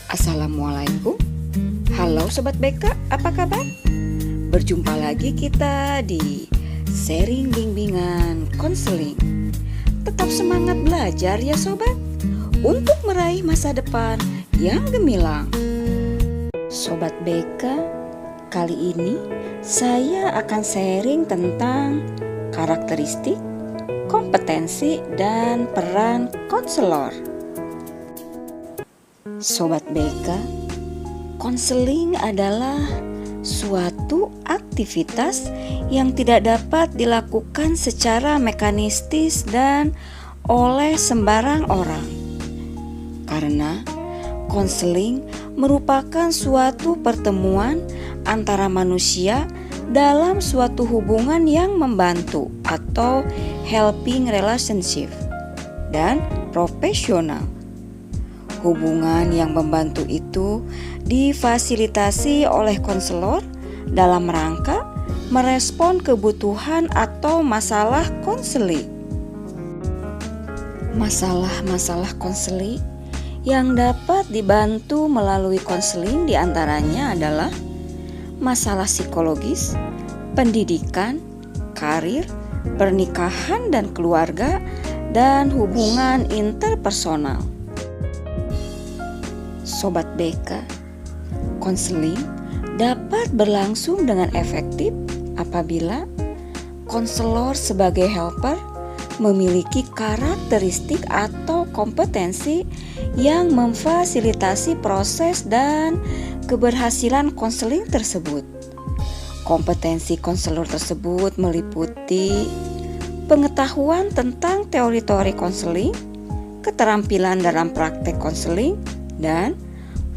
Assalamualaikum. Halo Sobat BK, apa kabar? Berjumpa lagi kita di sharing bimbingan konseling. Tetap semangat belajar ya Sobat, untuk meraih masa depan yang gemilang. Sobat BK, kali ini saya akan sharing tentang karakteristik, kompetensi, dan peran konselor. Sobat BK, konseling adalah suatu aktivitas yang tidak dapat dilakukan secara mekanistis dan oleh sembarang orang. Karena konseling merupakan suatu pertemuan antara manusia dalam suatu hubungan yang membantu atau helping relationship dan profesional. Hubungan yang membantu itu difasilitasi oleh konselor dalam rangka merespon kebutuhan atau masalah konseling. Masalah-masalah konseling yang dapat dibantu melalui konseling diantaranya adalah masalah psikologis, pendidikan, karir, pernikahan dan keluarga, dan hubungan interpersonal. Sobat BK, konseling dapat berlangsung dengan efektif apabila konselor sebagai helper memiliki karakteristik atau kompetensi yang memfasilitasi proses dan keberhasilan konseling tersebut. Kompetensi konselor tersebut meliputi pengetahuan tentang teori-teori konseling, keterampilan dalam praktek konseling, dan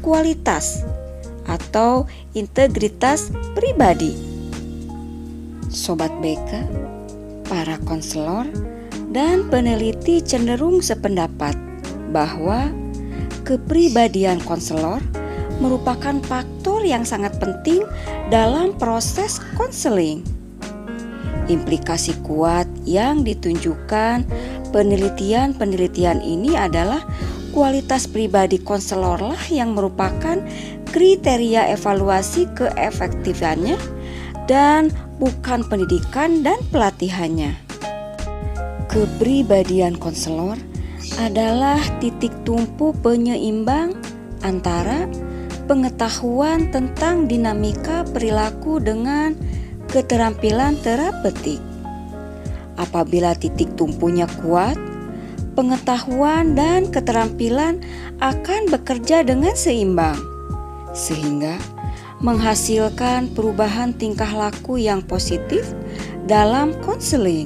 kualitas atau integritas pribadi. Sobat BK, para konselor dan peneliti cenderung sependapat bahwa kepribadian konselor merupakan faktor yang sangat penting dalam proses konseling. Implikasi kuat yang ditunjukkan penelitian ini adalah kualitas pribadi konselor lah yang merupakan kriteria evaluasi keefektifannya dan bukan pendidikan dan pelatihannya. Kepribadian konselor adalah titik tumpu penyeimbang antara pengetahuan tentang dinamika perilaku dengan keterampilan terapeutik. Apabila titik tumpunya kuat, pengetahuan dan keterampilan akan bekerja dengan seimbang, sehingga menghasilkan perubahan tingkah laku yang positif dalam konseling.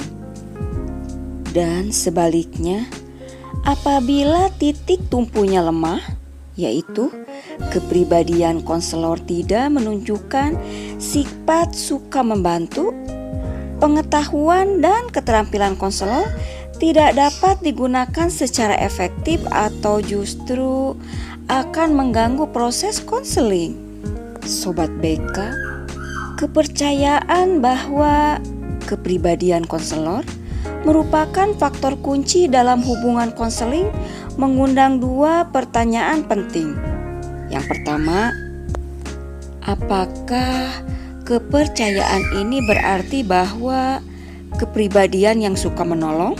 Dan sebaliknya, apabila titik tumpunya lemah, yaitu kepribadian konselor tidak menunjukkan sifat suka membantu, pengetahuan dan keterampilan konselor tidak dapat digunakan secara efektif atau justru akan mengganggu proses konseling. Sobat BK, kepercayaan bahwa kepribadian konselor merupakan faktor kunci dalam hubungan konseling mengundang dua pertanyaan penting. Yang pertama, apakah kepercayaan ini berarti bahwa kepribadian yang suka menolong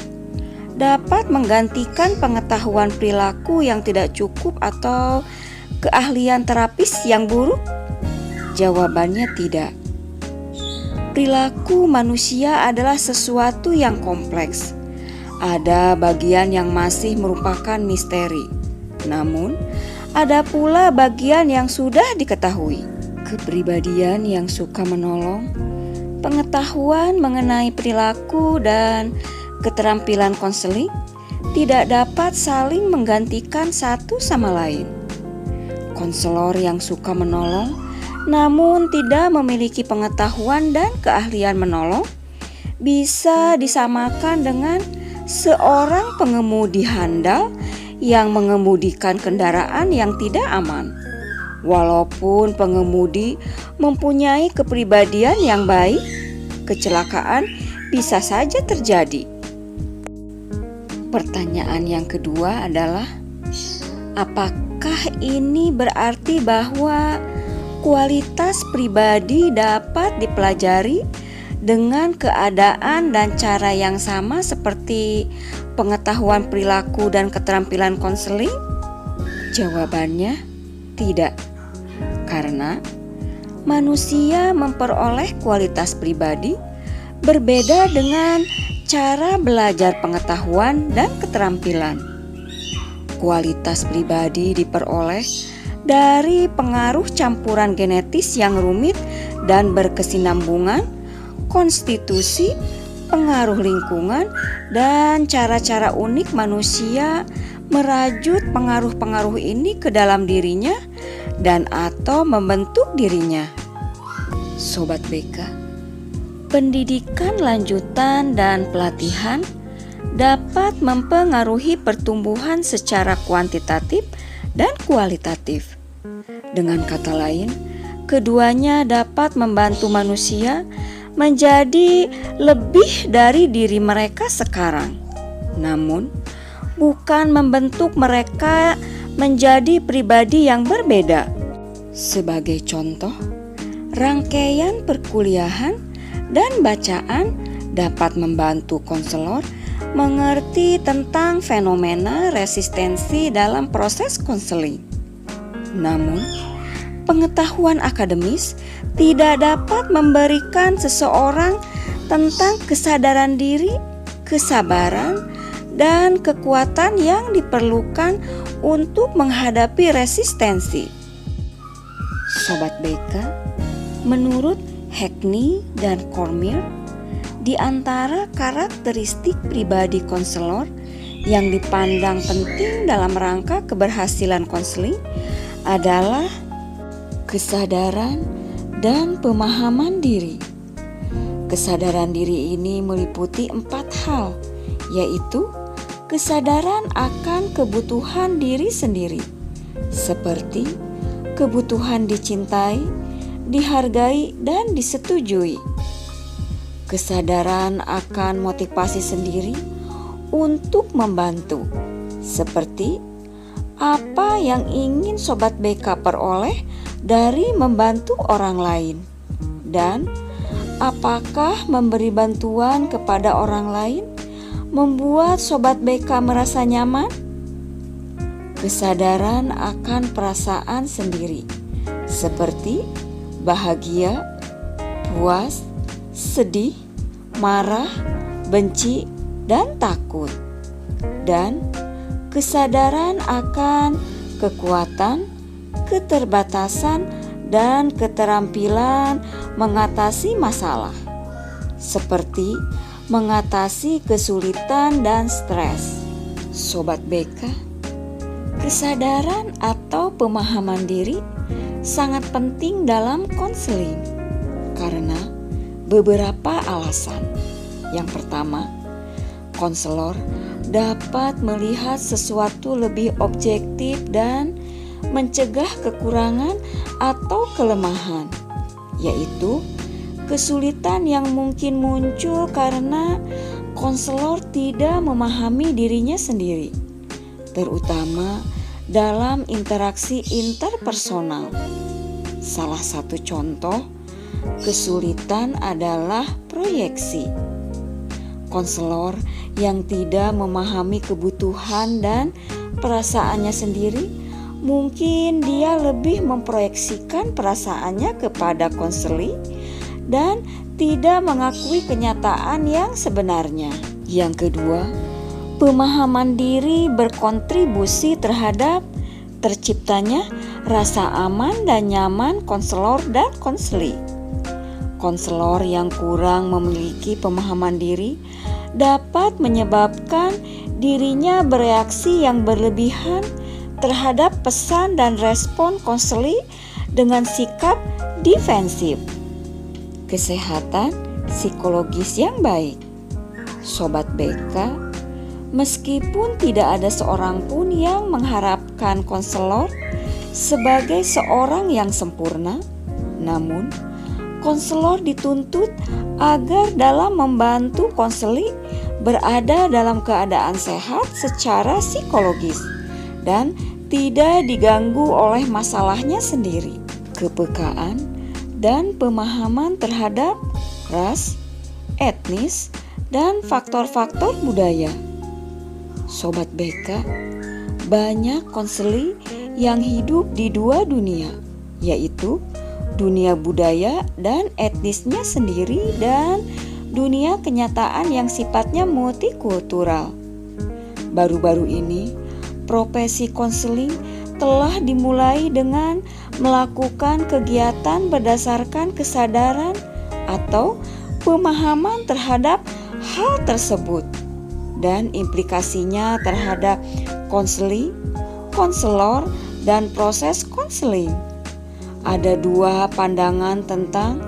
dapat menggantikan pengetahuan perilaku yang tidak cukup atau keahlian terapis yang buruk? Jawabannya tidak. Perilaku manusia adalah sesuatu yang kompleks. Ada bagian yang masih merupakan misteri. Namun, ada pula bagian yang sudah diketahui. Kepribadian yang suka menolong, pengetahuan mengenai perilaku dan keterampilan konseling tidak dapat saling menggantikan satu sama lain. Konselor yang suka menolong namun tidak memiliki pengetahuan dan keahlian menolong bisa disamakan dengan seorang pengemudi handal yang mengemudikan kendaraan yang tidak aman. Walaupun pengemudi mempunyai kepribadian yang baik, kecelakaan bisa saja terjadi. Pertanyaan yang kedua adalah, apakah apakah ini berarti bahwa kualitas pribadi dapat dipelajari dengan keadaan dan cara yang sama seperti pengetahuan perilaku dan keterampilan konseling? Jawabannya tidak, karena manusia memperoleh kualitas pribadi berbeda dengan cara belajar pengetahuan dan keterampilan. Kualitas pribadi diperoleh dari pengaruh campuran genetis yang rumit dan berkesinambungan, konstitusi, pengaruh lingkungan, dan cara-cara unik manusia merajut pengaruh-pengaruh ini ke dalam dirinya dan atau membentuk dirinya. Sobat BK, pendidikan lanjutan dan pelatihan dapat mempengaruhi pertumbuhan secara kuantitatif dan kualitatif. Dengan kata lain, keduanya dapat membantu manusia menjadi lebih dari diri mereka sekarang, namun bukan membentuk mereka menjadi pribadi yang berbeda. Sebagai contoh, rangkaian perkuliahan dan bacaan dapat membantu konselor mengerti tentang fenomena resistensi dalam proses konseling. Namun, pengetahuan akademis tidak dapat memberikan seseorang tentang kesadaran diri, kesabaran, dan kekuatan yang diperlukan untuk menghadapi resistensi. Sobat BK, menurut Hackney dan Cormier, di antara karakteristik pribadi konselor yang dipandang penting dalam rangka keberhasilan konseling adalah kesadaran dan pemahaman diri. Kesadaran diri ini meliputi 4 hal, yaitu kesadaran akan kebutuhan diri sendiri, seperti kebutuhan dicintai, dihargai, dan disetujui. Kesadaran akan motivasi sendiri untuk membantu, seperti apa yang ingin Sobat BK peroleh dari membantu orang lain, dan apakah memberi bantuan kepada orang lain membuat Sobat BK merasa nyaman. Kesadaran akan perasaan sendiri, seperti bahagia, puas, sedih, marah, benci, dan takut. Dan kesadaran akan kekuatan, keterbatasan, dan keterampilan mengatasi masalah, seperti mengatasi kesulitan dan stres. Sobat BK, kesadaran atau pemahaman diri sangat penting dalam konseling karena beberapa alasan. Yang pertama, konselor dapat melihat sesuatu lebih objektif dan mencegah kekurangan atau kelemahan, yaitu kesulitan yang mungkin muncul karena konselor tidak memahami dirinya sendiri, terutama dalam interaksi interpersonal. Salah satu contoh kesulitan adalah proyeksi. Konselor yang tidak memahami kebutuhan dan perasaannya sendiri, mungkin dia lebih memproyeksikan perasaannya kepada konseli dan tidak mengakui kenyataan yang sebenarnya. Yang kedua, pemahaman diri berkontribusi terhadap terciptanya rasa aman dan nyaman konselor dan konseli. Konselor yang kurang memiliki pemahaman diri dapat menyebabkan dirinya bereaksi yang berlebihan terhadap pesan dan respon konseli dengan sikap defensif. Kesehatan psikologis yang baik. Sobat BK, meskipun tidak ada seorang pun yang mengharapkan konselor sebagai seorang yang sempurna, namun konselor dituntut agar dalam membantu konseli berada dalam keadaan sehat secara psikologis dan tidak diganggu oleh masalahnya sendiri. Kepekaan dan pemahaman terhadap ras, etnis, dan faktor-faktor budaya. Sobat BK, banyak konseli yang hidup di dua dunia, yaitu dunia budaya dan etnisnya sendiri dan dunia kenyataan yang sifatnya multikultural. Baru-baru ini, profesi konseling telah dimulai dengan melakukan kegiatan berdasarkan kesadaran atau pemahaman terhadap hal tersebut dan implikasinya terhadap konseling, konselor, dan proses konseling. Ada dua pandangan tentang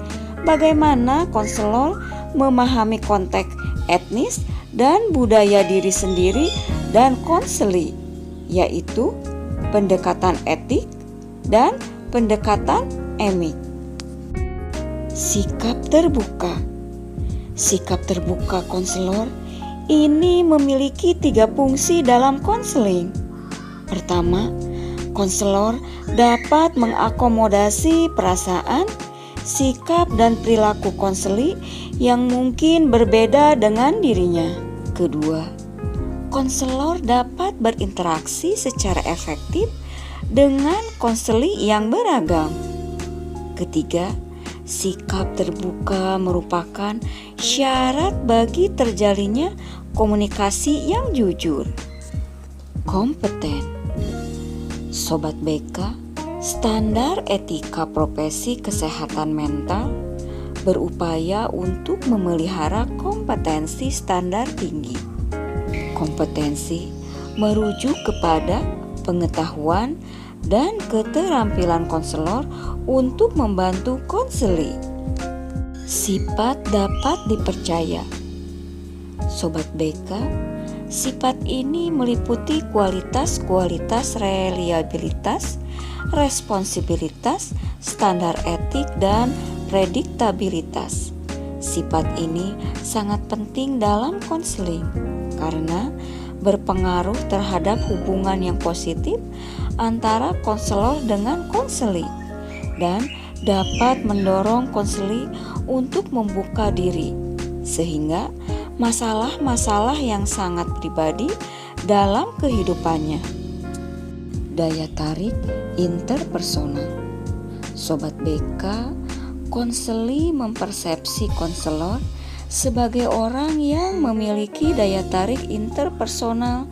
bagaimana konselor memahami konteks etnis dan budaya diri sendiri dan konseli, yaitu pendekatan etik dan pendekatan emik. Sikap terbuka. Sikap terbuka konselor ini memiliki 3 fungsi dalam konseling. Pertama, konselor dapat mengakomodasi perasaan, sikap, dan perilaku konseli yang mungkin berbeda dengan dirinya. Kedua, konselor dapat berinteraksi secara efektif dengan konseli yang beragam. Ketiga, sikap terbuka merupakan syarat bagi terjalinnya komunikasi yang jujur. Kompeten. Sobat BK, standar etika profesi kesehatan mental berupaya untuk memelihara kompetensi standar tinggi. Kompetensi merujuk kepada pengetahuan dan keterampilan konselor untuk membantu konseli. Sifat dapat dipercaya. Sobat BK, sifat ini meliputi kualitas-kualitas reliabilitas, responsibilitas, standar etik, dan prediktabilitas. Sifat ini sangat penting dalam konseling karena berpengaruh terhadap hubungan yang positif antara konselor dengan konseli dan dapat mendorong konseli untuk membuka diri sehingga masalah-masalah yang sangat pribadi dalam kehidupannya. Daya tarik interpersonal. Sobat BK, konseli mempersepsi konselor sebagai orang yang memiliki daya tarik interpersonal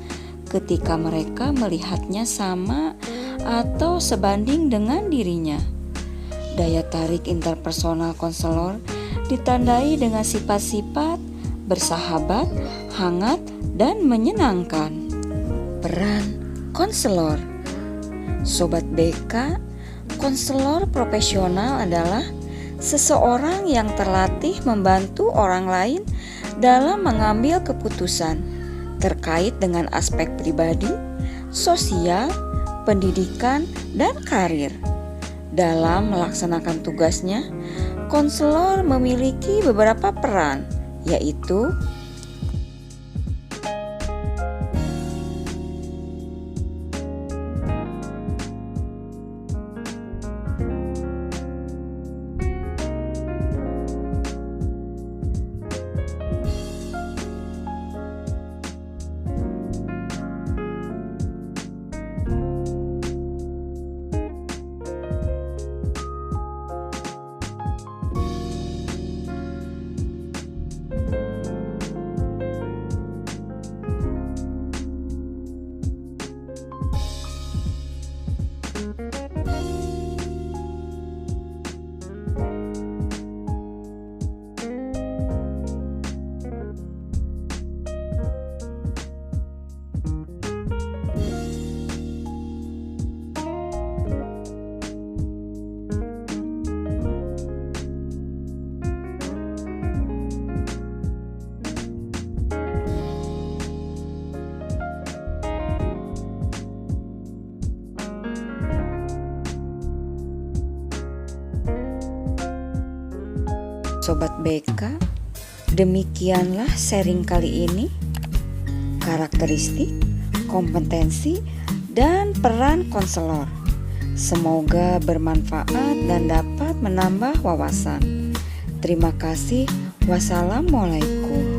ketika mereka melihatnya sama atau sebanding dengan dirinya. Daya tarik interpersonal konselor ditandai dengan sifat-sifat bersahabat, hangat, dan menyenangkan. Peran konselor. Sobat BK, konselor profesional adalah seseorang yang terlatih membantu orang lain dalam mengambil keputusan terkait dengan aspek pribadi, sosial, pendidikan, dan karir. Dalam melaksanakan tugasnya, konselor memiliki beberapa peran, yaitu Sobat BK, demikianlah sharing kali ini. Karakteristik, kompetensi, dan peran konselor. Semoga bermanfaat dan dapat menambah wawasan. Terima kasih. Wassalamualaikum.